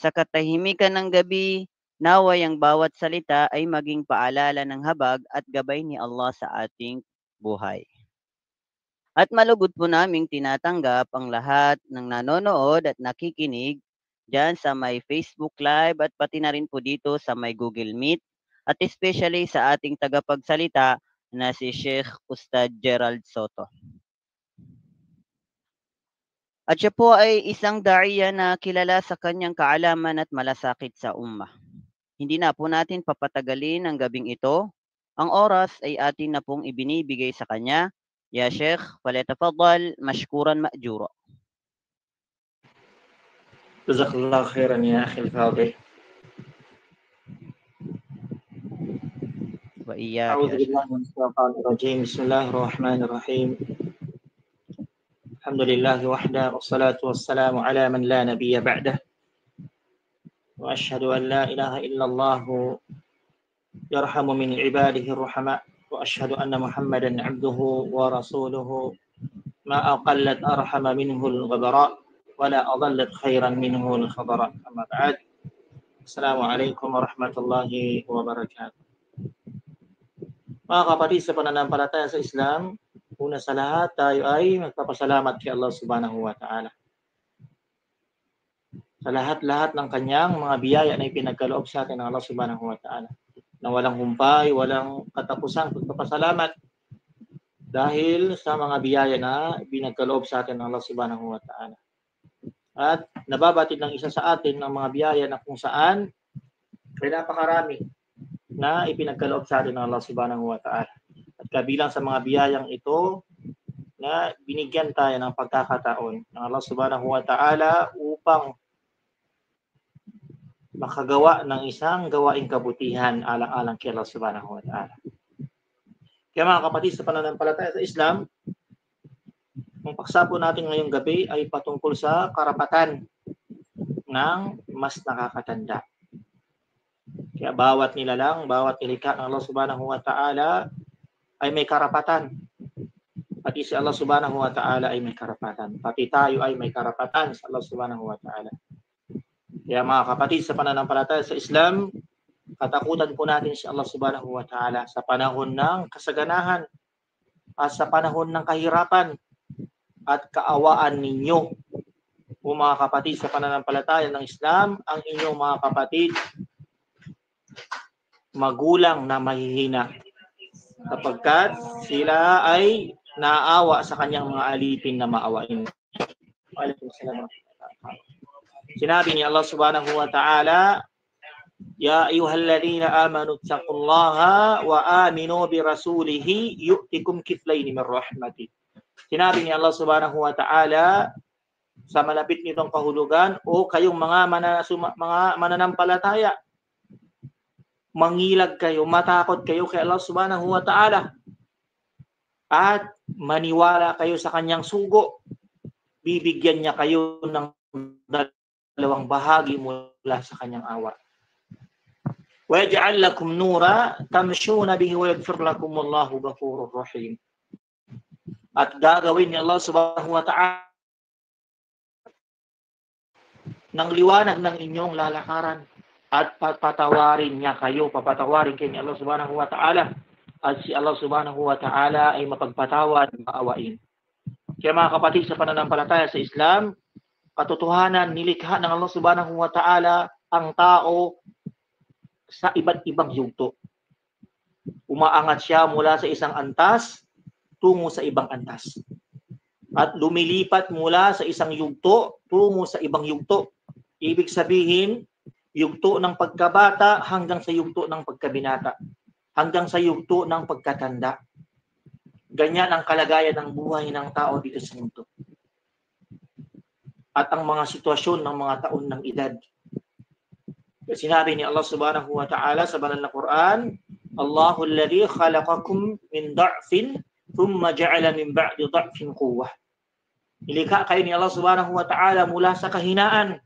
Sa katahimikan ng gabi, naway ang bawat salita ay maging paalala ng habag at gabay ni Allah sa ating buhay. At malugod po naming tinatanggap ang lahat ng nanonood at nakikinig diyan sa may Facebook Live at pati na rin po dito sa may Google Meet at especially sa ating tagapagsalita na si Sheikh Ustad Gerald Soto. At siya po ay isang da'iya na kilala sa kanyang kaalaman at malasakit sa ummah. Hindi na po natin papatagalin ang gabing ito. Ang oras ay atin na pong ibinibigay sa kanya. Ya Sheikh, falyatafaddal mashkuran ma'jura. جزاك الله خيرا يا أخي الفاضل. وإياك أعوذ يا شيخ. بالله من الشيطان الرجيم. بسم الله الرحمن الرحيم. الحمد لله وحده والصلاة والسلام على من لا نبي بعده وأشهد أن لا إله إلا الله يرحم من عباده الرحماء وأشهد أن محمدا عبده ورسوله ما أقلت أرحم منه الغبراء ولا أضلت خيرا منه الخبراء. أما بعد, السلام عليكم ورحمة الله وبركاته. Mga kapatid sa pananampalataya sa Islam, una sa lahat tayo ay magpapasalamat kay Allah subhanahu wa ta'ala sa lahat-lahat ng kanyang mga biyaya na ipinagkaloob sa atin ng Allah subhanahu wa ta'ala, na walang humpay, walang katapusan pagpapasalamat dahil sa mga biyaya na ipinagkaloob sa atin ng Allah subhanahu wa ta'ala. At nababatid ng isa sa atin ng mga biyaya na kung saan ay napakarami na ipinagkaloob sa atin ng Allah subhanahu wa ta'ala. At kabilang sa mga biyayang ito na binigyan tayo ng pagkakataon ng Allah subhanahu wa ta'ala upang makagawa ng isang gawaing kabutihan alang-alang kay Allah subhanahu wa ta'ala. Kaya mga kapatid sa pananampalataya sa Islam, ang paksa po natin ngayong gabi ay patungkol sa karapatan ng mas nakakatanda. Kaya bawat nilalang, bawat nilikha ng Allah subhanahu wa ta'ala ay may karapatan. Pati si Allah subhanahu wa ta'ala ay may karapatan. Pati tayo ay may karapatan sa Allah subhanahu wa ta'ala. Kaya mga kapatid sa pananampalataya sa Islam, katakutan po natin si Allah subhanahu wa ta'ala sa panahon ng kasaganahan at sa panahon ng kahirapan at kaawaan ninyo. O mga kapatid sa pananampalataya ng Islam, ang inyong mga kapatid magulang na mahihina kapagkat sila ay naawa sa kanyang mga alipin na maawain. Waalaikumsalam. Sinabi ni Allah subhanahu wa ta'ala, Ya ayyuhalladhina amanu taqullaha wa aminu bi rasulihi yu'tikum kiflayn min rahmatih. Sinabi ni Allah subhanahu wa ta'ala sa malapit nitong kahulugan, o kayong mga mananampalataya, mangilag kayo, matakot kayo kay Allah subhanahu wa ta'ala at maniwala kayo sa kanyang sugo. Bibigyan niya kayo ng dalawang bahagi mula sa kanyang awa. Wa yaj'al lakum nura tamshuna bihi wa yaghfir lakum wallahu ghafurur rahim. At gagawin ni Allah subhanahu wa ta'ala ng liwanag ng inyong lalakaran at papatawarin niya kayo, papatawarin kayo ni Allah subhanahu wa ta'ala, at si Allah subhanahu wa ta'ala ay mapagpatawad at maawain. Kaya mga kapatid sa pananampalataya sa Islam, katotohanan, nilikha ng Allah subhanahu wa ta'ala ang tao sa iba't ibang yugto. Umaangat siya mula sa isang antas tungo sa ibang antas. At lumilipat mula sa isang yugto tungo sa ibang yugto. Ibig sabihin, yugto ng pagkabata hanggang sa yugto ng pagkabinata, hanggang sa yugto ng pagkatanda. Ganyan ang kalagayan ng buhay ng tao dito sa mundo. At ang mga sitwasyon ng mga taon ng edad. Sinabi ni Allah subhanahu wa ta'ala sa banal na Quran, Allahu alladhi khalaqakum min da'fin thumma ja'ala min ba'di da'fin quwwah. Nilikha kayo ni Allah subhanahu wa ta'ala mula sa kahinaan.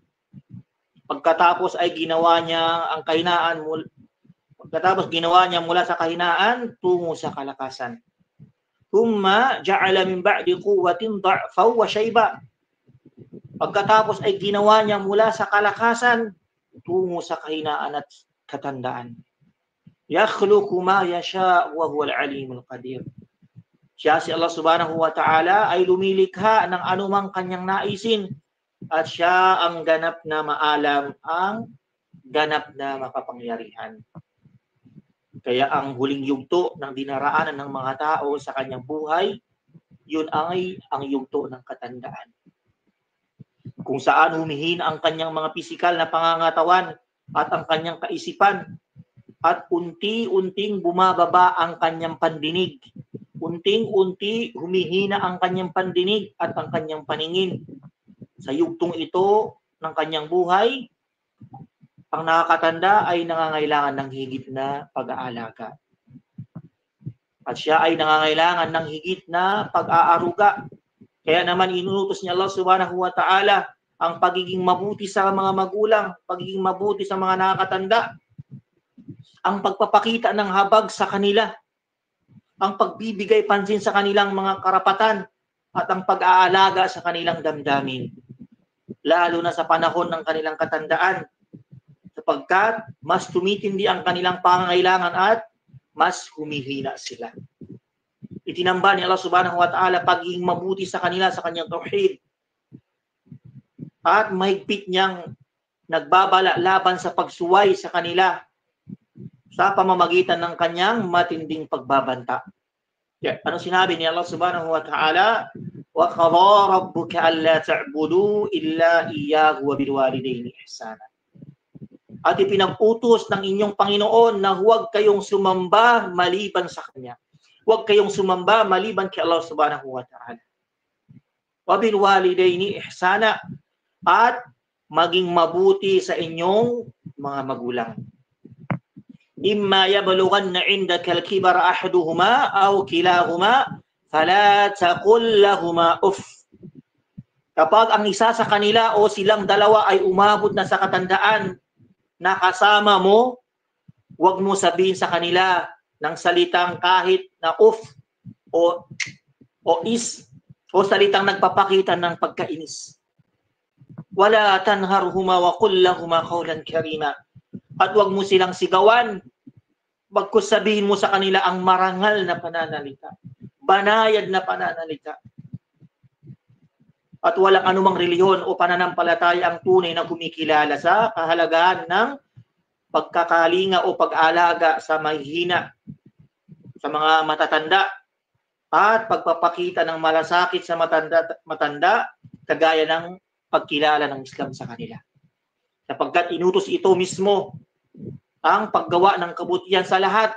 Pagkatapos ay ginawa niya ang kahinaan mula sa kahinaan tungo sa kalakasan. Thumma ja'ala min ba'di quwwatin da'fa wa shayba. Pagkatapos ay ginawa niya mula sa kalakasan tungo sa kahinaan at katandaan. Yakhluqu ma yasha wa huwal alimul qadir. Siya si Allah Subhanahu wa Ta'ala ay lumilikha ng anumang kanyang naisin at siya ang ganap na maalam, ang ganap na makapangyarihan. Kaya ang huling yugto ng dinaraanan ng mga tao sa kanyang buhay, yun ay ang yugto ng katandaan. Kung saan humihina ang kanyang mga pisikal na pangangatawan at ang kanyang kaisipan at unti-unting bumababa ang kanyang pandinig. Unting-unti humihina ang kanyang pandinig at ang kanyang paningin. Sa yugtong ito ng kanyang buhay, ang nakakatanda ay nangangailangan ng higit na pag-aalaga. At siya ay nangangailangan ng higit na pag-aaruga. Kaya naman inuutos niya Allah Subhanahu wa Ta'ala ang pagiging mabuti sa mga magulang, pagiging mabuti sa mga nakakatanda, ang pagpapakita ng habag sa kanila, ang pagbibigay pansin sa kanilang mga karapatan, at ang pag-aalaga sa kanilang damdamin, lalo na sa panahon ng kanilang katandaan, sapagkat mas tumitindi ang kanilang pangangailangan at mas humihina sila. Itinamba ni Allah Subhanahu wa Ta'ala pagiging mabuti sa kanila sa kanyang tauhid, at mahigpit niyang nagbabala laban sa pagsuway sa kanila sa pamamagitan ng kanyang matinding pagbabanta. Ano sinabi ni Allah Subhanahu wa Ta'ala? Wa qadha rabbuka alla ta'budu illa iyyahu wa bil walidayni ihsana. At ipinag-utos ng inyong Panginoon na huwag kayong sumamba maliban sa Kanya. Huwag kayong sumamba maliban kay Allah Subhanahu wa Ta'ala. Wa bil walidayni ihsana, at maging mabuti sa inyong mga magulang. Imma yablughanna 'indaka al-kibara ahaduhuma aw kilahuma fala taqul lahumā uff. Kapag ang isa sa kanila o silang dalawa ay umabot na sa katandaan na kasama mo, huwag mo sabihin sa kanila ng salitang kahit na uff o is o salitang nagpapakita ng pagkainis. Wala tanharhuma wa qul lahumā qawlan karīmā. At huwag mo silang sigawan, bagkus sabihin mo sa kanila ang marangal na pananalita, banayad na pananalita. At walang anumang reliyon o pananampalataya ang tunay na kumikilala sa kahalagahan ng pagkakalinga o pag-alaga sa mahihina, sa mga matatanda, at pagpapakita ng malasakit sa matanda kagaya ng pagkilala ng Islam sa kanila. Sapagkat inutos ito mismo ang paggawa ng kabutihan sa lahat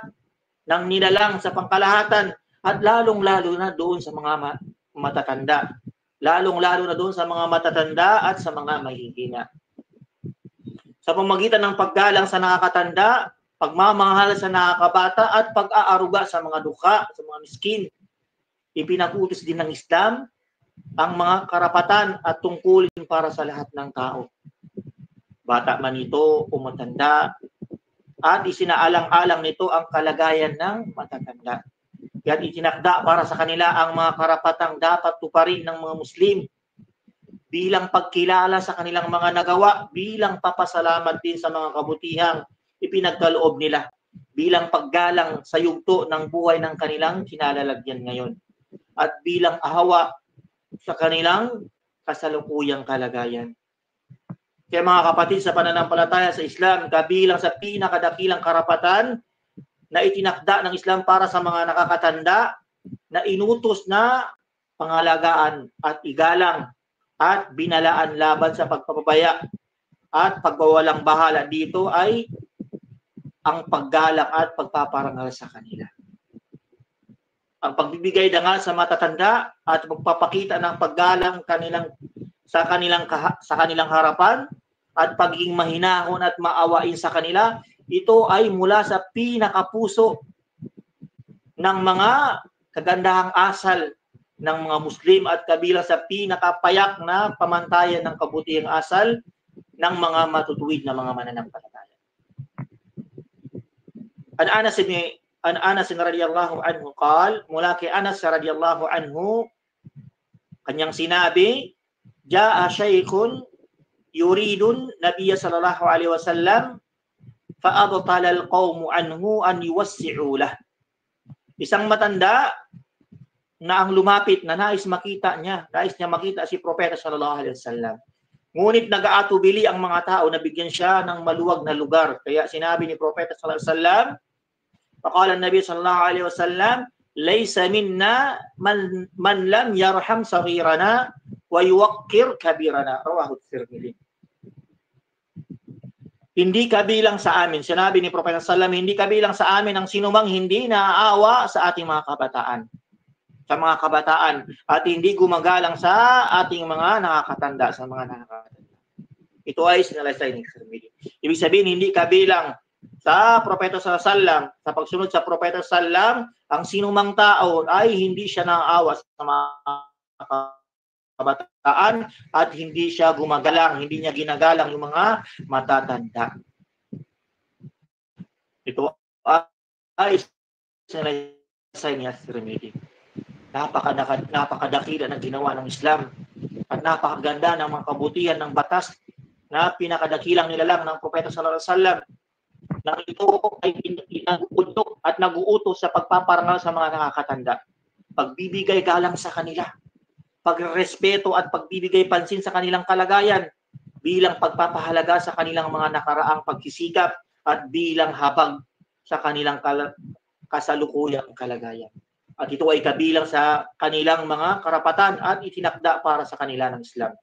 ng nilalang sa pangkalahatan, at lalong-lalo na doon sa mga matatanda. Lalong-lalo na doon sa mga matatanda at sa mga mahihina. Sa pamamagitan ng paggalang sa nakakatanda, pagmamahal sa nakakabata, at pag-aaruga sa mga dukha, sa mga miskin, ipinag-utos din ng Islam ang mga karapatan at tungkulin para sa lahat ng tao. Bata man ito o matanda, at isinaalang-alang nito ang kalagayan ng matatanda. At itinakda para sa kanila ang mga karapatang dapat tuparin ng mga Muslim bilang pagkilala sa kanilang mga nagawa, bilang papasalamat din sa mga kabutihang ipinagkaloob nila, bilang paggalang sa yugto ng buhay ng kanilang kinalalagyan ngayon, at bilang ahawa sa kanilang kasalukuyang kalagayan. Kaya mga kapatid, sa pananampalataya sa Islam, kabilang sa pinakadakilang karapatan na itinakda ng Islam para sa mga nakakatanda, na inutos na pangalagaan at igalang at binalaan laban sa pagpapabaya at pagwawalang bahala dito, ay ang paggalang at pagpaparangal sa kanila. Ang pagbibigay dangal sa matatanda at magpapakita ng paggalang sa kanilang harapan at pagiging mahinahon at maawain sa kanila, ito ay mula sa pinakapuso ng mga kagandahang asal ng mga Muslim at kabilang sa pinakapayak na pamantayan ng kabutihang asal ng mga matutuwid na mga mananampalataya. An Anas radhiyallahu anhu qal, mula kay Anas radhiyallahu anhu, kanyang sinabi, jaa shaykhun yuridun Nabiyya sallallahu alaihi wasallam fa'abtala al-qawmu anhu an yuwassi'u lah. Isang matanda na ang lumapit na nais niya makita si Propeta sallallahu alaihi wasallam. Ngunit nag-aatubili ang mga tao na bigyan siya ng maluwag na lugar. Kaya sinabi ni Propeta sallallahu alaihi wasallam, faqala an-nabi sallallahu alaihi wasallam, laysa minna man lam yarham saghirana wa yuwaqqir kabirana. Rawahu at-Tirmidhi. Hindi kabilang sa amin, sinabi ni Propeta sallallahu alaihi wasallam, hindi kabilang sa amin ang sinumang hindi naaawa sa ating mga kabataan, at hindi gumagalang sa ating mga nakakatanda, sa mga nakakatanda. Ito ay sinalaysay ni Tirmidhi. Ibig sabihin, hindi kabilang sa Propeta sallallahu alaihi wasallam, sa pagsunod sa Propeta sallallahu alaihi wasallam, ang sinumang tao ay hindi siya naaawa sa mga kabataan at hindi siya gumagalang, hindi niya ginagalang yung mga matatanda. Ito ay sinalaysay ni Tirmidhi. Napakadakila ng ginawa ng Islam at napakaganda ng mga kabutihan ng batas na pinakadakilang nilalang ng Propeta sallallahu alaihi wasallam, na ito ay nag-uudok at nag-uutos sa pagpaparangal sa mga nakakatanda, pagbibigay galang sa kanila, pagrespeto at pagbibigay pansin sa kanilang kalagayan bilang pagpapahalaga sa kanilang mga nakaraang pagsisikap at bilang habag sa kanilang kasalukuyang kalagayan. At ito ay kabilang sa kanilang mga karapatan at itinakda para sa kanila ng Islam.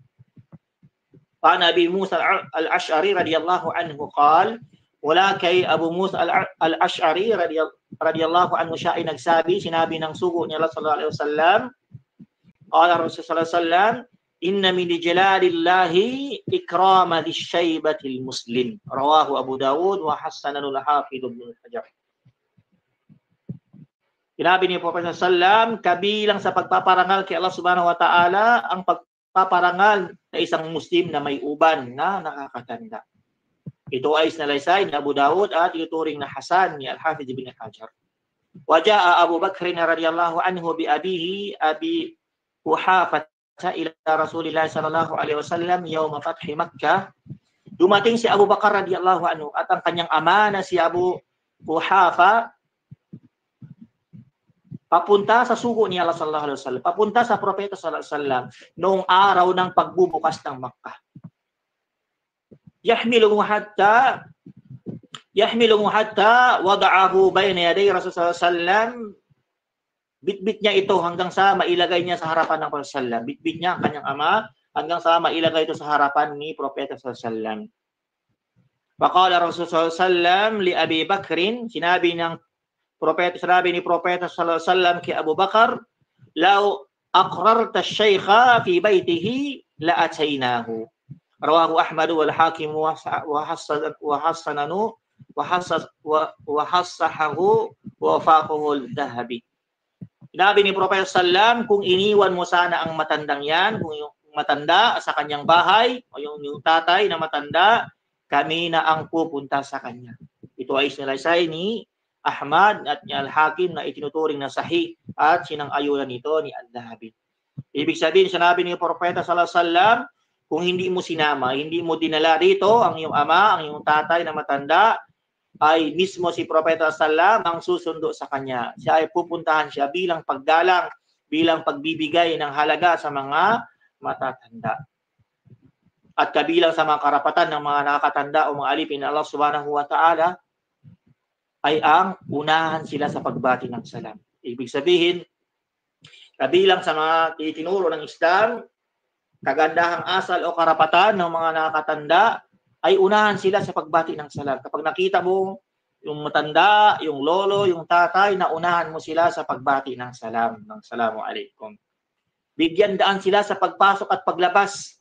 Pa Abi Musa al-Ash'ari radiyallahu anhu qala, wala kay Abu Musa al-Ash'ari radiyallahu anhu, siya ay nagsabi, sinabi ng sugo niya sallallahu alaihi wasallam, qala Rasulullah sallallahu alaihi wasallam, inna min jalalillahi ikrama lisyaybatil muslim. Rawahu Abu Dawud wa hasanahu al-Hafidh Ibn Hajar. Sinabi ni Propeta sallam, kabilang sa pagpaparangal kay Allah subhanahu wa ta'ala ang pagpaparangal sa isang Muslim na may uban na nakakatanda. Ito ay sinalaysay ni Abu Dawud at ituturing na hasan ni Al-Hafidh Ibn Hajar. Waja'a Abu Bakr radiyallahu anhu bi abihi Abi Quhafah ila Rasulillah sallallahu alaihi wasallam yawm fathi Makkah. Dumating si Abu Bakar radiyallahu anhu at ang kanyang ama na si Abu Quhafah papunta sa sugo ni Allah sallallahu alaihi wasallam, papunta sa Propeta sallallahu alaihi wasallam noong araw ng pagbubukas ng Makkah. Yahmiluhu hatta wada'ahu bayna yaday Rasulullah sallallahu alaihi wasallam. Bitbit niya ito hanggang sa mailagay niya sa harapan ng Propeta sallallahu alaihi wasallam. Bitbit niya ang kanyang ama hanggang sa mailagay ito sa harapan ni Propeta sallallahu alaihi wasallam. Faqala Rasulullah sallallahu alaihi wasallam li Abi Bakrin, sinabi ni Propeta sallallahu alaihi wasallam kay Abu Bakar, law aqrarta ash-shaykha fi baytihi la ataynahu. Rawahu Ahmad wal Hakim wa hasanahu wa hassahahu wa wafaqahu al-Dhahabi. Sinabi ni Propeta sallallahu alaihi wasallam, kung iniwan mo sana ang matandang yan, kung yung matanda sa kanyang bahay o yung tatay na matanda, kami na ang pupunta sa kanya. Ito ay sinalaysay ni Ahmad at ni Al-Hakim na itinuturing na sahih at sinang-ayunan nito ni Al-Dhahabi. Ibig sabihin, sinabi ni Propeta sallallahu alaihi wasallam, kung hindi mo sinama, hindi mo dinala rito ang iyong ama, ang iyong tatay na matanda, ay mismo si Propeta sallallahu alaihi wasallam ang susundo sa kanya. Siya ay pupuntahan siya bilang paggalang, bilang pagbibigay ng halaga sa mga matatanda. At kabilang sa mga karapatan ng mga nakakatanda o mga alipin ng Allah subhanahu wa ta'ala ay ang unahan sila sa pagbati ng salam. Ibig sabihin, kabilang sa mga itinuro ng Islam, kagandahang asal o karapatan ng mga nakakatanda ay unahan sila sa pagbati ng salam. Kapag nakita mo yung matanda, yung lolo, yung tatay, na unahan mo sila sa pagbati ng salam, ng salamu alaikum. Bigyan daan sila sa pagpasok at paglabas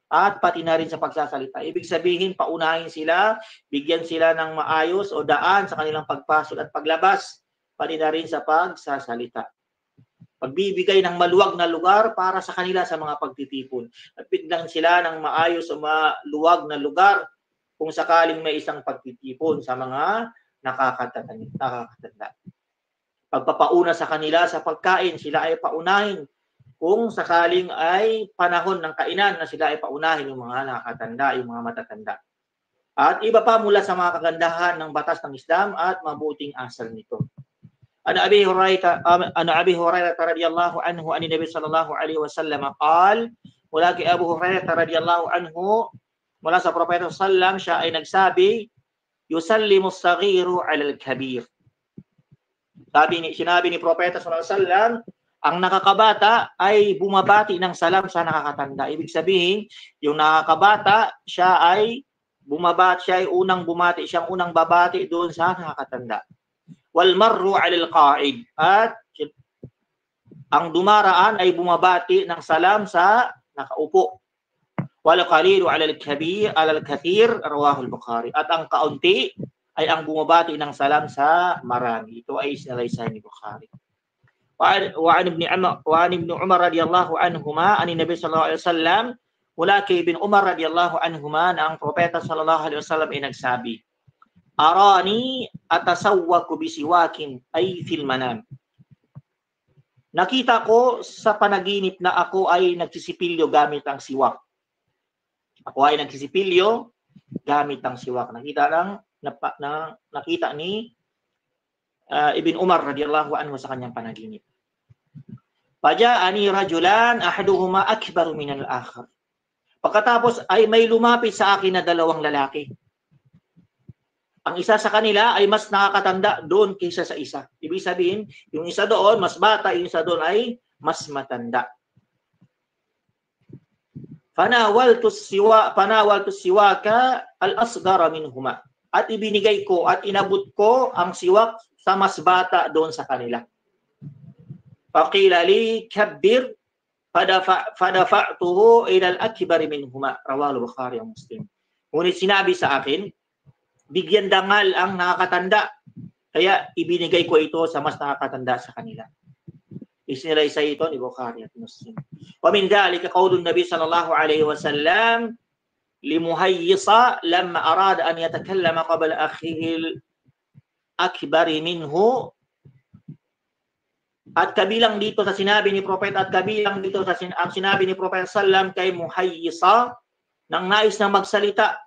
at pati na rin sa pagsasalita. Ibig sabihin, paunahin sila, bigyan sila ng maayos o daan sa kanilang pagpasok at paglabas, pati na rin sa pagsasalita. Pagbibigay ng maluwag na lugar para sa kanila sa mga pagtitipon. At bigyan sila ng maayos o maluwag na lugar kung sakaling may isang pagtitipon sa mga nakakatanda. Pagpapauna sa kanila sa pagkain, sila ay paunahin kung sakaling ay panahon ng kainan na sila ay paunahin yung mga nakakatanda, yung mga matatanda. At iba pa mula sa mga kagandahan ng batas ng Islam at mabuting asal nito. An Abi Hurairah radhiyallahu anhu an Nabi sallallahu alaihi wasallam qala, mula kay Abu Hurairah radhiyallahu anhu mula sa propeta sallam, siya ay nagsabi, yusallimu as-saghiru 'ala al-kabir. Sinabi ni propeta sallallahu alaihi wasallam, ang nakakabata ay bumabati ng salam sa nakakatanda. Ibig sabihin, yung nakakabata, siya ay bumabati, siya ay unang bumati, siyang unang babati doon sa nakakatanda. Wal marru 'alal qa'id, at ang dumaraan ay bumabati ng salam sa nakaupo. Wal qalilu 'alal kabir, 'alal kathir, rawahu al-Bukhari. At ang kaunti ay ang bumabati ng salam sa marami. Ito ay sinalaysay ni Bukhari. وعن ابن عمر رضي الله عنهما عن النبي صلى الله عليه وسلم, mula kay Ibn Umar radiyallahu anhuma na ang propeta sallallahu alaihi wasallam ay nagsabi, arani atasawwaku bisiwakin ay fil manam. Nakita ko sa panaginip na ako ay nagsisipilyo gamit ang siwak. Ako ay nagsisipilyo gamit ang siwak. Nakita ni Ibn Umar radiyallahu anhu sa kanyang panaginip. Faja'ani rajulan ahaduhuma akbaru min al-akhar. Pagkatapos ay may lumapit sa akin na dalawang lalaki. Ang isa sa kanila ay mas nakakatanda doon kaysa sa isa. Ibig sabihin, yung isa doon mas bata, yung isa doon ay mas matanda. Panawaltu siwaka al-asghara minhuma. At ibinigay ko at inabot ko ang siwak sa mas bata doon sa kanila. Faqila li kabbir fadafa'tuhu ila al-akbar minhuma, rawahu Bukhari wa Muslim. Ngunit sinabi sa akin, bigyan dangal ang nakakatanda, kaya ibinigay ko ito sa mas nakakatanda sa kanila. Isinalaysay ito ni Bukhari at Muslim. Wa min dhalika qawlun Nabi sallallahu alaihi wasallam limuhayyisa lamma arada an yatakallama qabla akhihi al-akbar minhu. At kabilang dito sa sinabi ni Propeta, at kabilang dito sa sinabi ni Propeta sallam kay Muhayyisa, nang nais magsalita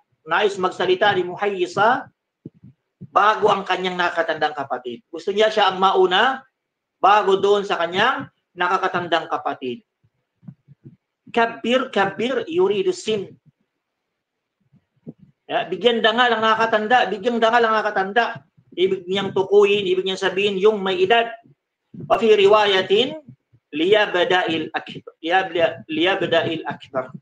ni Muhayyisa bago ang kanyang nakakatandang kapatid. Gusto niya siya ang mauna bago doon sa kanyang nakakatandang kapatid. Kabir yuridu sin. Bigyan dangal ang nakakatanda, ibig niyang tukuyin, ibig niyang sabihin yung may edad. Wa fi riwayatin liyabda'il akbar,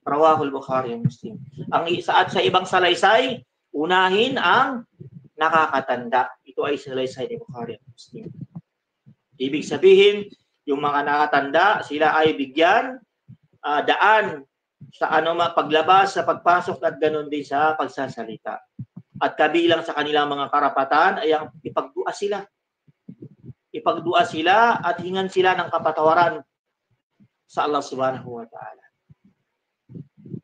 rawahu al-Bukhari wa Muslim. Ang sa ibang salaysay, unahin ang nakakatanda. Ito ay salaysay ni Bukhari at Muslim. Ibig sabihin, yung mga nakatanda, sila ay bigyan daan sa paglabas, sa pagpasok at ganoon din sa pagsasalita. At kabilang sa kanilang mga karapatan ay ang ipagdua sila at hingan sila ng kapatawaran sa Allah subhanahu wa ta'ala.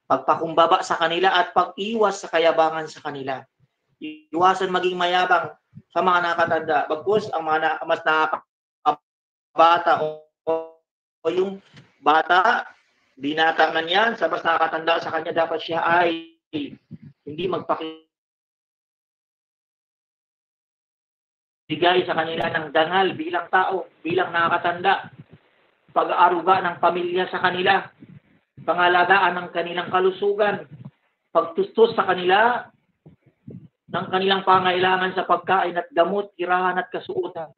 Pagpakumbaba sa kanila at pag-iwas sa kayabangan sa kanila. Iwasan maging mayabang sa mga nakatanda. Bagkus ang mga mas nakakabata o yung bata, binata man yan, sa mas nakakatanda sa kanya, dapat siya ay hindi bigay sa kanila ng dangal bilang tao, bilang nakakatanda, pag-aaruga ng pamilya sa kanila, pangalagaan ng kanilang kalusugan, pagtustos sa kanila ng kanilang pangailangan sa pagkain at gamot, tirahan at kasuotan.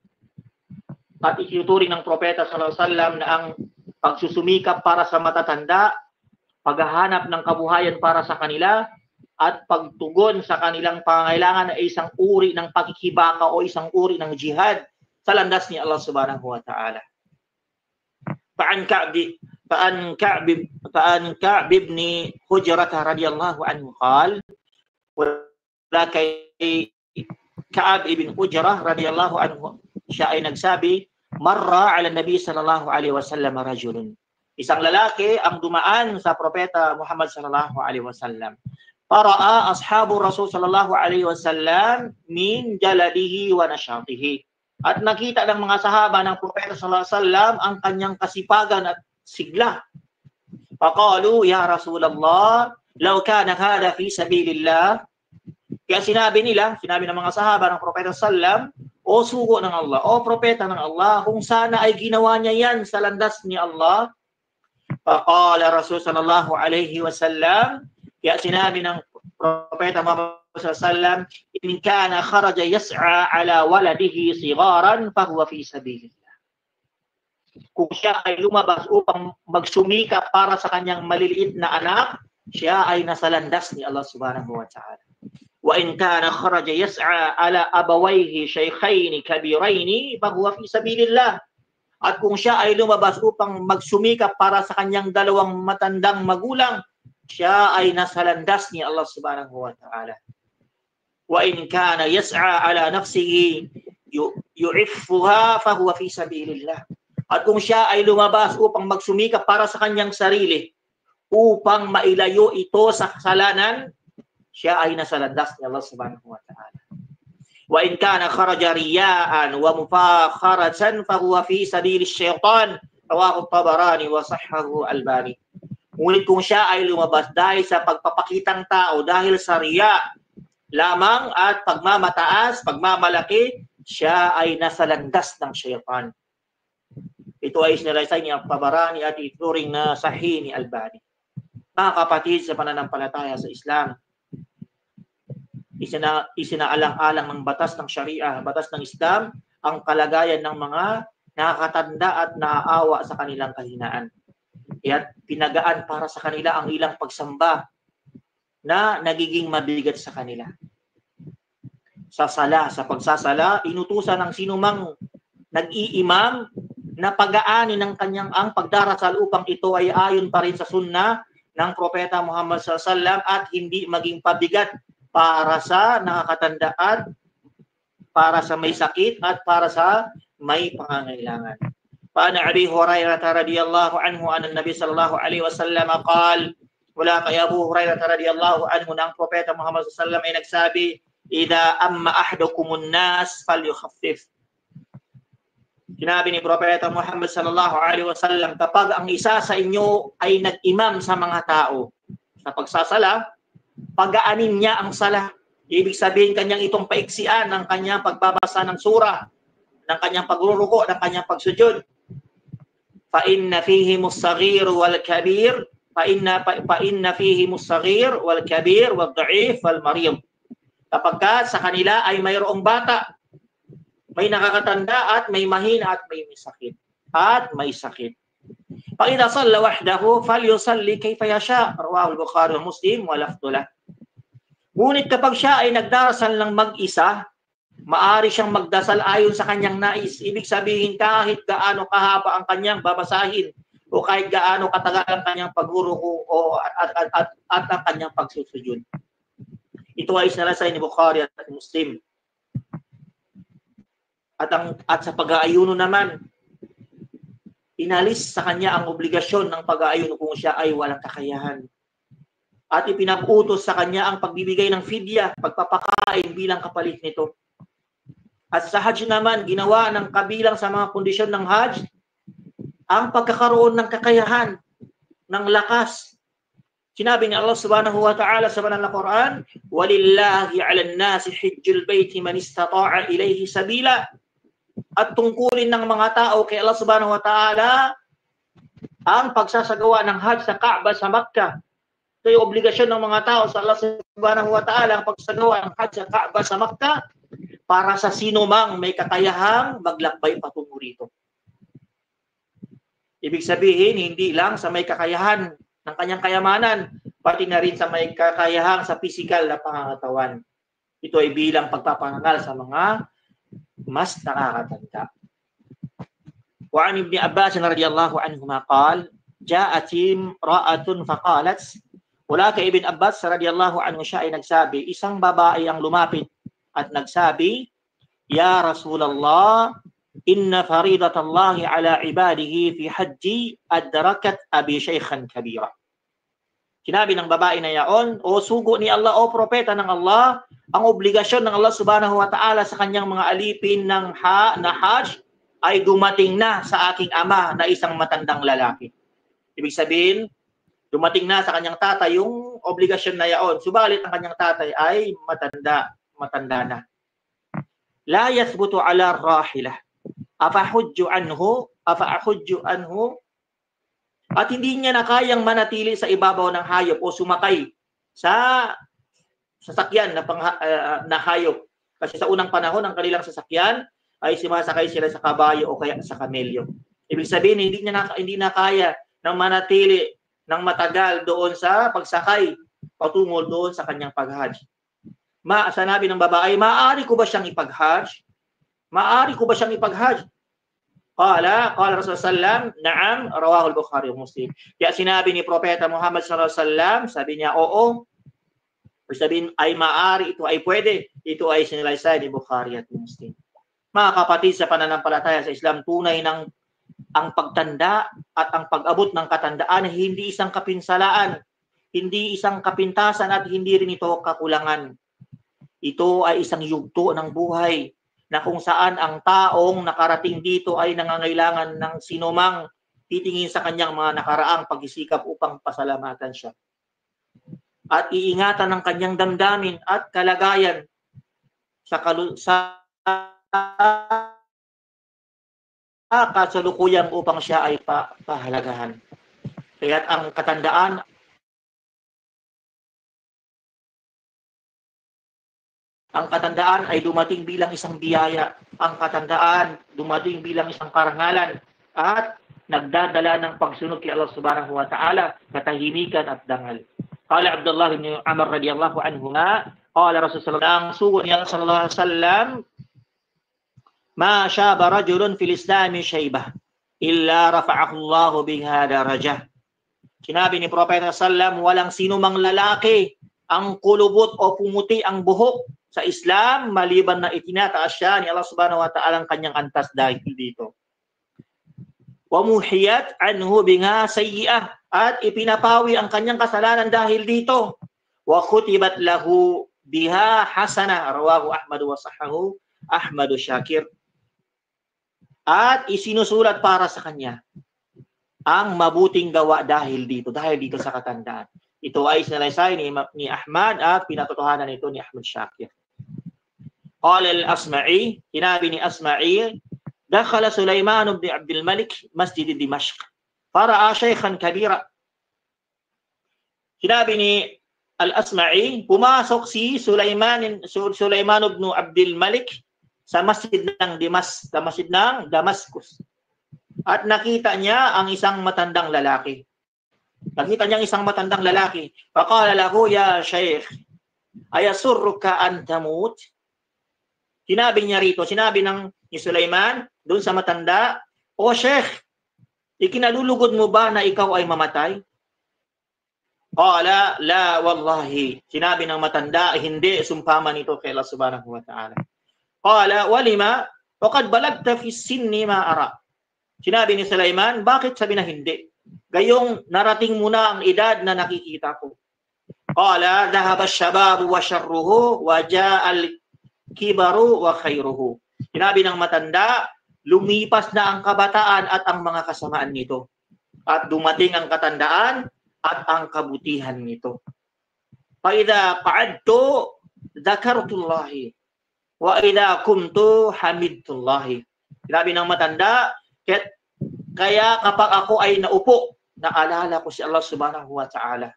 At itinuturing ng Propeta sallallahu alaihi wasallam na ang pagsusumikap para sa matatanda, paghahanap ng kabuhayan para sa kanila, at pagtugon sa kanilang pangangailangan ay isang uri ng pakikibaka o isang uri ng jihad sa landas ni Allah subhanahu wa ta'ala. Fa'an Ka'b ibn Hujrah radiyallahu anhu qala, wala kay Ka'b ibn Hujrah radiyallahu anhu, siya ay nagsabi, marra ala Nabi sallallahu alaihi wasallam rajulun. Isang lalaki ang dumaan sa Propeta Muhammad sallallahu alaihi wasallam. Para'a ashabu Rasul sallallahu alaihi wasallam min jaladihi wa nasyatihi. At nakita ng mga sahaba ng Propeta sallallahu alaihi wasallam ang kanyang kasipagan at sigla. Faqalu ya Rasulullah, law kana hada fi sabilillah. Kaya sinabi ng mga sahaba ng Propeta sallam, o sugo ng Allah, o propeta ng Allah, kung sana ay ginawa niya yan sa landas ni Allah. Faqala Rasul sallallahu alaihi wasallam, kaya sinabi ng Propeta Muhammad sallallahu alaihi wasallam, in kana kharaja yas'a ala waladihi sigaran fahuwa fi sabilillah. Kung siya ay lumabas upang magsumika para sa kanyang maliliit na anak, siya ay nasa landas ni Allah subhanahu wa ta'ala. Wa in kana kharaja yas'a ala abawayhi shaykhayn kabirayn fahuwa fi sabilillah. At kung siya ay lumabas upang magsumikap para sa kanyang dalawang matandang magulang, siya ay nasa landas ni Allah subhanahu wa ta'ala. Wa in kana yas'a ala nafsihi yu'iffuha fahuwa fi sabilillah. At kung siya ay lumabas upang magsumikap para sa kanyang sarili, upang mailayo ito sa kasalanan, siya ay nasa landas ni Allah subhanahu wa ta'ala. Wa in kana kharaja riya'an wa mufakharatan fahuwa fi sabilish syaitan, rawahu at-Tabarani wa sahhahu al-Albani. Ngunit kung siya ay lumabas dahil sa pagpapakitang tao, dahil sa riya lamang at pagmamataas, pagmamalaki, siya ay nasa landas ng syaitan. Ito ay sinalaysay ni At-Tabarani at ituring na sahih ni Albani. Mga kapatid sa pananampalataya sa Islam, isinaalang-alang ng batas ng Sharia, batas ng Islam, ang kalagayan ng mga nakakatanda at naaawa sa kanilang kahinaan. At pinagaan para sa kanila ang ilang pagsamba na nagiging mabigat sa kanila. Sa pagsasala, inutusan ng sinumang nag-iimam na pagaanin ng kanyang ang pagdarasal upang ito ay ayon pa rin sa sunna ng Propeta Muhammad sallallahu alaihi wasallam at hindi maging pabigat para sa nakakatandaan, para sa may sakit at para sa may pangangailangan. Paana Abi Hurairah radhiyallahu anhu an Nabi sallallahu alaihi wasallam qala, wala kay Abu Hurairah radhiyallahu anhu ng Propeta Muhammad sallallahu alaihi wasallam ay nagsabi, idza amma ahadukumun nas falyukhaffif. Sinabi ni Propeta Muhammad sallallahu alaihi wasallam, kapag ang isa sa inyo ay nag-imam sa mga tao sa pagsasala, pagaanin niya ang sala. Ibig sabihin kanyang itong paiksian ng kanyang pagbabasa ng surah, ng kanyang pagruruko, ng kanyang pagsujud. Fa inna fihi mus-saghir wal kabir, fa inna fihi mus-saghir wal kabir wal da'if wal marid. Kapag sa kanila ay mayroong bata, may nakakatanda at may mahina at may sakit. Pag idza salla wahdahu falyusalli kayfa yasha, rawahu al-Bukhari wa Muslim wa lafdhulah. Ngunit kapag siya ay nagdarasal ng mag-isa, maari siyang magdasal ayon sa kanyang nais. Ibig sabihin kahit gaano kahaba ang kanyang babasahin o kahit gaano katagal ang kanyang pagruruko at ang kanyang pagsusujud. Ito ay sinalaysay ni Bukhari at Muslim. At sa pag-aayuno naman, inalis sa kanya ang obligasyon ng pag-aayuno kung siya ay walang kakayahan. At ipinag-utos sa kanya ang pagbibigay ng fidya, pagpapakain bilang kapalit nito. At sa Hajj naman, ginawa ng kabilang sa mga kondisyon ng Hajj, ang pagkakaroon ng kakayahan, ng lakas. Sinabi ni Allah subhanahu wa ta'ala sa banal na Quran, walillahi 'alan nasi hajjul baiti man istata'a ilayhi sabila. At tungkulin ng mga tao kay Allah subhanahu wa ta'ala ang pagsasagawa ng Hajj sa Kaaba sa Makkah. Ito yung obligasyon ng mga tao sa Allah subhanahu wa ta'ala ang pagsasagawa ng Hajj sa Kaaba sa Makkah para sa sino mang may kakayahang maglakbay patungo rito. Ibig sabihin, hindi lang sa may kakayahan ng kanyang kayamanan, pati na rin sa may kakayahan sa pisikal na pangangatawan. Ito ay bilang pagpapangal sa mga mas nakakatanda. Wa an Ibn Abbas radhiyallahu anhuma qala, ja'at imra'atun faqalat, wala kay Ibn Abbas radhiyallahu anhu siya ay nagsabi, isang babae ang lumapit at nagsabi, ya Rasulullah, inna faridatallahi ala ibadihi fi hajji adrakat abi shaykhan kabira. Sinabi ng babae na yaon, o sugo ni Allah, o propeta ng Allah, ang obligasyon ng Allah subhanahu wa ta'ala sa kanyang mga alipin na Hajj ay dumating na sa aking ama na isang matandang lalaki. Ibig sabihin, dumating na sa kanyang tatay yung obligasyon na yaon. Subalit ang kanyang tatay ay matanda na. La yathbutu ala rahilah. Afahujju anhu. At hindi niya na kayang manatili sa ibabaw ng hayop o sumakay sa sasakyan na hayop. Kasi sa unang panahon, ang kanilang sasakyan ay sumasakay sila sa kabayo o kaya sa kamelyo. Ibig sabihin, hindi na kaya ng manatili ng matagal doon sa pagsakay patungo doon sa kanyang pag-hajj. Sanabi ng babae, maaari ko ba siyang ipag-hajj? Maaari ko ba siyang ipag-hajj? Qala Rasulullah sallam, na'am, rawahu al-Bukhari wa Muslim. Kaya sinabi ni Propeta Muhammad sallallahu alaihi wasallam, sabi niya, oo. Sabihin ay maaari, ito ay pwede. Ito ay sinalaysay ni Bukhari at Muslim. Mga kapatid, sa pananampalataya sa Islam, tunay ng ang pagtanda at ang pag-abot ng katandaan hindi isang kapinsalaan, hindi isang kapintasan at hindi rin ito kakulangan. Ito ay isang yugto ng buhay na kung saan ang taong nakarating dito ay nangangailangan ng sinumang titingin sa kanyang mga nakaraang pagsisikap upang pasalamatan siya. At iingatan ng kanyang damdamin at kalagayan sa kasalukuyang upang siya ay pahalagahan. Kaya't ang katandaan ay dumating bilang isang biyaya. Ang katandaan dumating bilang isang karangalan at nagdadala ng pagsunod kay Allah Subhanahu wa Ta'ala, katahimikan at dangal. Qala Abdullah ibn Amr radiyallahu anhuma, qala Rasulullah sallallahu alaihi wasallam, ma syaba rajulun fil Islami syaibah illa rafa'ahu Allah biha darajah. Sinabi ni Propeta sallam, walang sino mang lalaki ang kulubot o pumuti ang buhok sa Islam maliban na itinataas siya ni Allah Subhanahu wa Ta'ala ang kanyang antas dahil dito. Wa muhiyat anhu biha sayyi'ah, at ipinapawi ang kanyang kasalanan dahil dito. Wa khutibat lahu biha hasanah, rawahu Ahmad wa sahahu Ahmad Syakir. At isinusulat para sa kanya ang mabuting gawa dahil dito sa katandaan. Ito ay sinalaysay ni Ahmad at pinatotohanan ito ni Ahmad Syakir. Qala al-Asma'i, sinabi ni Asma'i, dakhala Sulaiman ibn Abdul Malik Masjid Dimashq fara'a shaykhan kabira. Sinabi ni Al-Asma'i, pumasok si Sulaiman ibn Abdul Malik sa masjid ng Damascus. At nakita niya ang isang matandang lalaki. Faqala lahu, ya shaykh, ayasurruka an tamut? Sinabi ni Sulaiman doon sa matanda, o Sheikh, ikinalulugod mo ba na ikaw ay mamatay? Qala, la wallahi. Sinabi ng matanda, hindi, sumpaman ito kay Allah Subhanahu wa Ta'ala. Qala, walima, waqad balagta fi sinni ma ara. Sinabi ni Sulaiman, bakit sabi na hindi? Gayong narating mo na ang edad na nakikita ko. Qala, dhahaba ash-shababu wa sharruhu wa ja'a al-kibaru wa khairuhu. Sinabi ng matanda, lumipas na ang kabataan at ang mga kasamaan nito. At dumating ang katandaan at ang kabutihan nito. Fa idza qa'adtu dzakartullahi wa idza kumtu hamidtullahi. Sinabi ng matanda, kaya kapag ako ay naupo, naalala ko si Allah Subhanahu wa Ta'ala.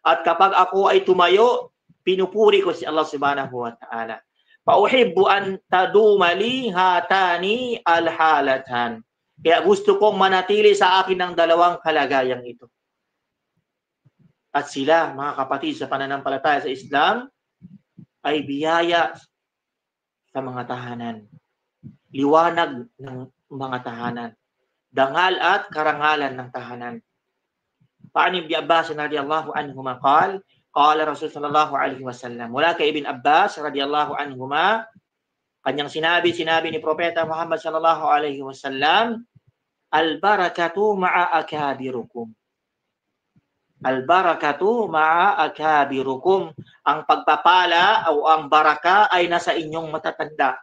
At kapag ako ay tumayo, pinupuri ko si Allah Subhanahu wa Ta'ala. Pauhibbu an tadumali hatani alhalatan. Kaya gusto kong manatili sa akin ng dalawang kalagayang ito. At sila, mga kapatid, sa pananampalataya sa Islam, ay biyaya sa mga tahanan. Liwanag ng mga tahanan. Dangal at karangalan ng tahanan. Paani Ibn Abbas radiyallahu anhuma qala, qala Rasul sallallahu alaihi wasallam, mula kay Ibn Abbas radiyallahu anhuma, kanyang sinabi ni Propeta Muhammad sallallahu alaihi wasallam, al-barakatu ma'a akabirukum. Al-barakatu ma'a akabirukum. Ang pagpapala o ang baraka ay nasa inyong matatanda.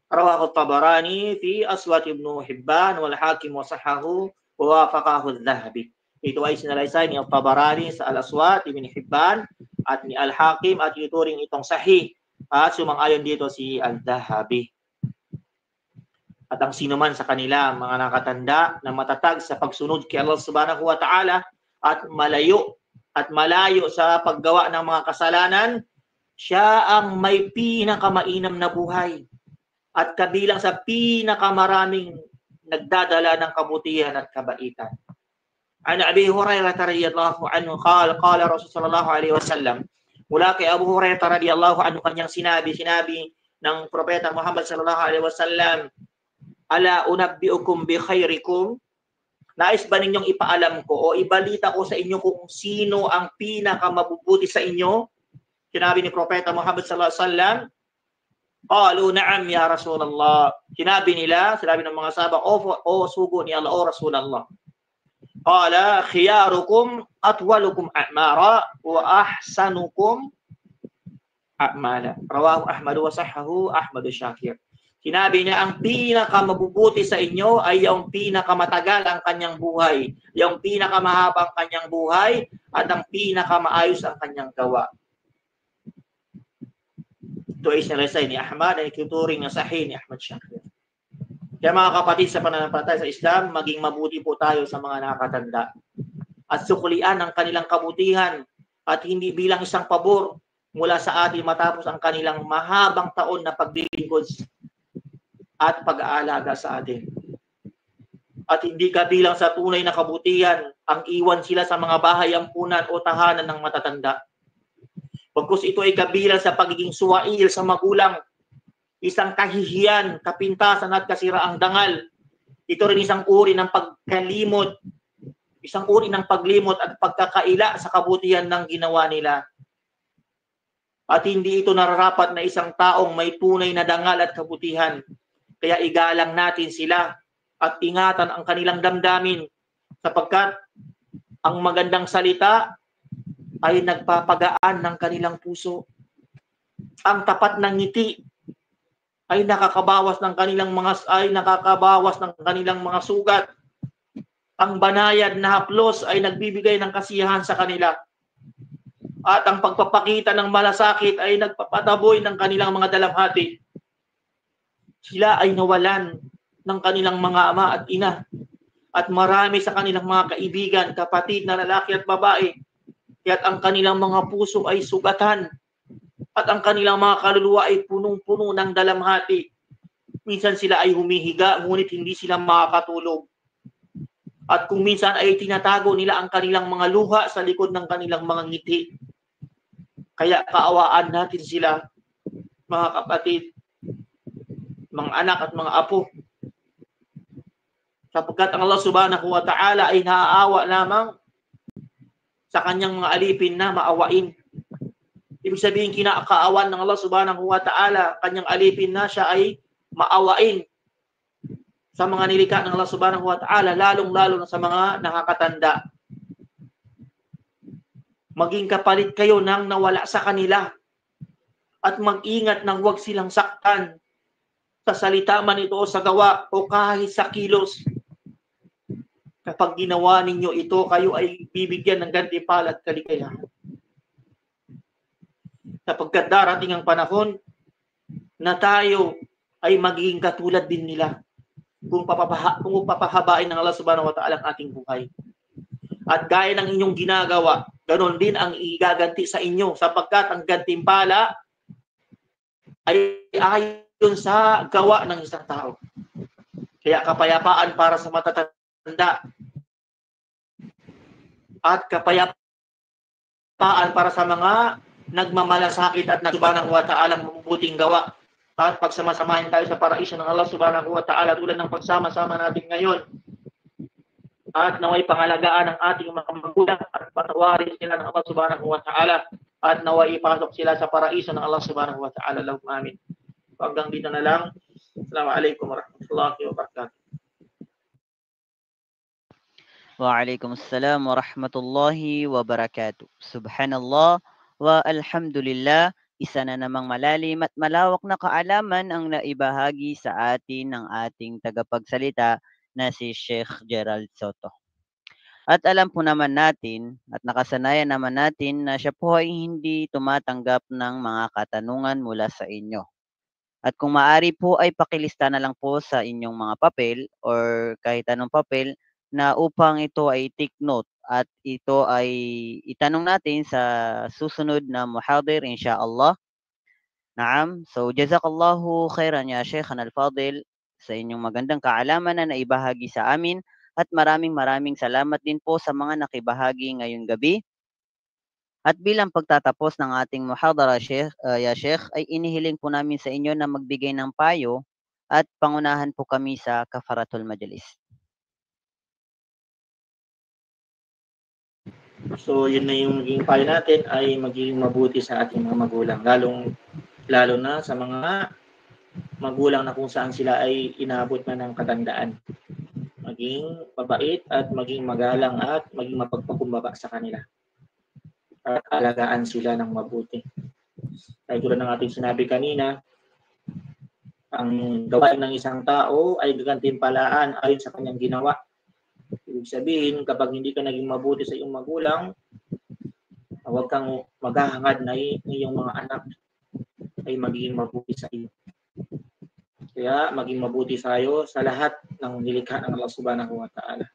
Rawahu Tabarani fi Aswat Ibn Hibban wal Hakim wa sahahu wafaqahu adh-Dhahabi. Ito ay sinalaysay ni Al-Tabarani sa Al-Aswad, Ibn Hibban, at ni Al-Hakim, at ituring itong sahih. At sumang-ayon dito si Al-Dhahabi. At ang sino man sa kanila, mga nakatanda na matatag sa pagsunod kay Allah subhanahu wa ta'ala at malayo sa paggawa ng mga kasalanan, siya ang may pinakamainam na buhay at kabilang sa pinakamaraming nagdadala ng kabutihan at kabaitan. An Abi Hurairah radhiyallahu anhu qala Rasul sallallahu alaihi wasallam, mula kay Abu Hurairah radhiyallahu anhu kanyang sinabi ng propeta Muhammad sallallahu alaihi wasallam, ala unabbiukum bi khairikum, nais ba ninyong ipaalam ko o ibalita ko sa inyo kung sino ang pinakamabubuti sa inyo? Sinabi ni propeta Muhammad sallallahu alaihi wasallam, qalu na'am ya Rasulullah. Sinabi ng mga sahabak, o sugo ni Allah, o Rasulullah. Qala khiyarukum atwalukum a'mara wa ahsanukum a'mala. Rawahu Ahmad wa sahhahu Ahmad Shakir. Sinabi niya, ang pinakamabubuti sa inyo ay yung pinakamatagal ang kanyang buhay, yung pinakamahabang kanyang buhay, at ang pinakamaayos ang kanyang gawa. Ito ay sinalaysay ni Ahmad, ay tuturing na sahih ni Ahmad Shakir. Kaya mga kapatid sa pananampalataya sa Islam, maging mabuti po tayo sa mga nakatanda at suklian ang kanilang kabutihan at hindi bilang isang pabor mula sa atin matapos ang kanilang mahabang taon na paglilingkod at pag-aalaga sa atin. At hindi kabilang sa tunay na kabutihan ang iwan sila sa mga bahay ampunan o tahanan ng matatanda. Pagkus ito ay kabilang sa pagiging suwail sa magulang, isang kahihiyan, kapintasan at kasiraang dangal. Ito rin isang uri ng pagkalimot, isang uri ng paglimot at pagkakaila sa kabutihan ng ginawa nila. At hindi ito nararapat na isang taong may tunay na dangal at kabutihan. Kaya igalang natin sila at ingatan ang kanilang damdamin sapagkat ang magandang salita ay nagpapagaan ng kanilang puso. Ang tapat ng ngiti ay nakakabawas ng kanilang mga sugat. Ang banayad na haplos ay nagbibigay ng kasiyahan sa kanila. At ang pagpapakita ng malasakit ay nagpapataboy ng kanilang mga dalamhati. Sila ay nawalan ng kanilang mga ama at ina. At marami sa kanilang mga kaibigan, kapatid na lalaki at babae. Kaya't ang kanilang mga puso ay sugatan. At ang kanilang mga kaluluwa ay punong-puno ng dalamhati. Minsan sila ay humihiga, ngunit hindi sila makakatulog. At kung minsan ay tinatago nila ang kanilang mga luha sa likod ng kanilang mga ngiti. Kaya kaawaan natin sila, mga kapatid, mga anak at mga apo. Sapagkat ang Allah subhanahu wa ta'ala ay naaawa lamang sa kanyang mga alipin na maawain. Ibig sabihin, kinakaawan ng Allah subhanahu wa ta'ala, kanyang alipin na siya ay maawain sa mga nilikha ng Allah subhanahu wa ta'ala, lalong-lalo na sa mga nakakatanda. Maging kapalit kayo ng nawala sa kanila at mag-ingat nang huwag silang saktan sa salita man ito o sa gawa o kahit sa kilos. Kapag ginawa ninyo ito, kayo ay bibigyan ng gantimpala at kaligayahan. Sapagkat darating ang panahon na tayo ay magiging katulad din nila kung papahabain ng Allah subhanahu wa ta'ala ang ating buhay. At gaya ng inyong ginagawa, ganon din ang igaganti sa inyo sapagkat ang gantimpala ay ayon sa gawa ng isang tao. Kaya kapayapaan para sa matatanda at kapayapaan para sa mga nagmamalasakit at subhanahu wa ta'ala mabubuting gawa. At pagsamasamahin tayo sa paraiso ng Allah subhanahu wa ta'ala tulad ng pagsama-sama natin ngayon. At naway pangalagaan ng ating mga magulang at patawarin sila ng Allah subhanahu wa ta'ala at naway ipasok sila sa paraiso ng Allah subhanahu wa ta'ala. Allahumma amin. Hanggang dito na lang. Assalamualaikum warahmatullahi wabarakatuh. Waalaikumsalam warahmatullahi wabarakatuh. Subhanallah wa alhamdulillah. Isa na namang malalim at malawak na kaalaman ang naibahagi sa atin ng ating tagapagsalita na si Sheikh Gerald Soto. At alam po naman natin at nakasanayan naman natin na siya po ay hindi tumatanggap ng mga katanungan mula sa inyo. At kung maaari po ay pakilista na lang po sa inyong mga papel or kahit anong papel na upang ito ay take note at ito ay itanong natin sa susunod na muhadir insyaallah. Naam. So jazakallahu khairan ya Sheikhana al-Fadil sa inyong magandang kaalaman na naibahagi sa amin at maraming salamat din po sa mga nakibahagi ngayong gabi. At bilang pagtatapos ng ating muhadara ya Sheikh, ay inihiling po namin sa inyo na magbigay ng payo at pangunahan po kami sa kafaratul majlis. So yun na yung maging payo natin ay maging mabuti sa ating mga magulang, lalo na sa mga magulang na kung saan sila ay inabot na ng katandaan. Maging mabait at maging magalang at maging mapagpakumbaba sa kanila. At alagaan sila ng mabuti. Kaya tulad ng ating sinabi kanina, ang gawain ng isang tao ay gagantimpalaan ayon sa kanyang ginawa. Ibig sabihin, kapag hindi ka naging mabuti sa iyong magulang, huwag kang maghahangad na iyong mga anak ay magiging mabuti sa iyo. Kaya maging mabuti tayo sa lahat ng nilikha ng Allah Subhanahu wa Ta'ala.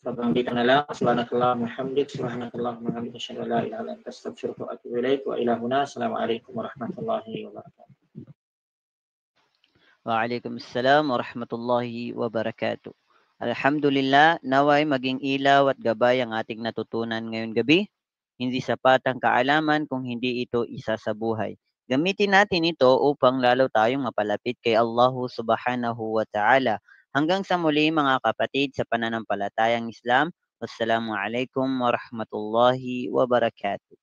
Sabang dito na lang, subhanakallah muhammadin, subhanakallah muhammadin, asyhadu an la ilaha illa anta astaghfiruka wa atubu ilaik wa ila huna. Assalamualaikum warahmatullahi wabarakatuh. Waalaikumsalam warahmatullahi wabarakatuh. Alhamdulillah, naway maging ilaw at gabay ang ating natutunan ngayong gabi. Hindi sapat ang kaalaman kung hindi ito isa sa buhay. Gamitin natin ito upang lalo tayong mapalapit kay Allah Subhanahu wa Ta'ala. Hanggang sa muli mga kapatid sa pananampalatayang Islam. Wassalamualaikum warahmatullahi wabarakatuh.